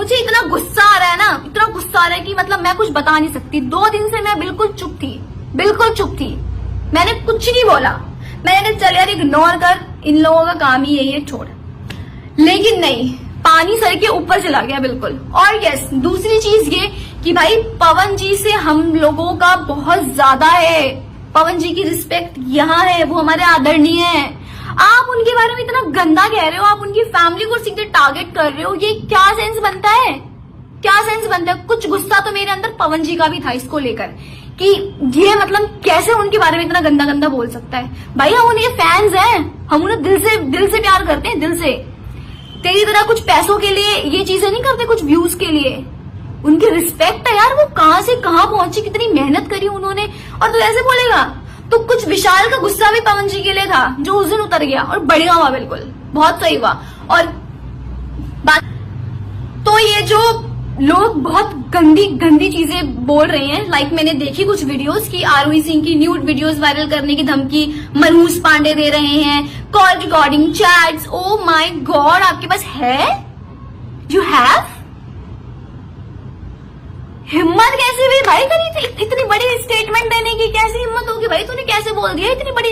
मुझे इतना गुस्सा आ रहा है ना, इतना गुस्सा आ रहा है कि मतलब मैं कुछ बता नहीं सकती। 2 दिन से मैं बिल्कुल चुप थी, बिल्कुल चुप थी। मैंने कुछ नहीं बोला। मैंने कहा चल यार इग्नोर कर, इन लोगों का काम ही यही है, छोड़। लेकिन नहीं, पानी सर के ऊपर चला गया बिल्कुल। और यस, दूसरी चीज ये कि भाई पवन जी से हम लोगों का बहुत ज्यादा है। पवन जी की रिस्पेक्ट यहाँ है, वो हमारे आदरणीय है। आप उनके बारे में इतना गंदा कह रहे हो, आप उनकी फैमिली को सीधे टारगेट कर रहे हो, ये क्या सेंस बनता है? क्या सेंस बनता है? कुछ गुस्सा तो मेरे अंदर पवन जी का भी था इसको लेकर कि ये मतलब कैसे उनके बारे में इतना गंदा गंदा बोल सकता है। भाई हम उनके फैंस हैं, हम उन्हें दिल से प्यार करते हैं, दिल से। तेरी तरह कुछ पैसों के लिए ये चीजें नहीं करते, कुछ व्यूज के लिए। उनकी रिस्पेक्ट है यार, वो कहां से कहां पहुंची, कितनी मेहनत करी उन्होंने, और तू ऐसे बोलेगा? तो कुछ विशाल का गुस्सा भी पवन जी के लिए था जो उस दिन उतर गया, और बढ़िया हुआ, बिल्कुल बहुत सही हुआ। और बात तो ये जो लोग बहुत गंदी गंदी चीजें बोल रहे हैं, लाइक मैंने देखी कुछ वीडियोस की आरोही सिंह की न्यूड वीडियोस वायरल करने की धमकी मनहूस पांडे दे रहे हैं, call recording, chats. Oh my God, आपके पास है? यू हैव हिम्मत कैसे हुई भाई करी इतनी बड़ी स्टेटमेंट देने की? कैसी हिम्मत होगी भाई? तूने कैसे बोल दिया इतनी बड़ी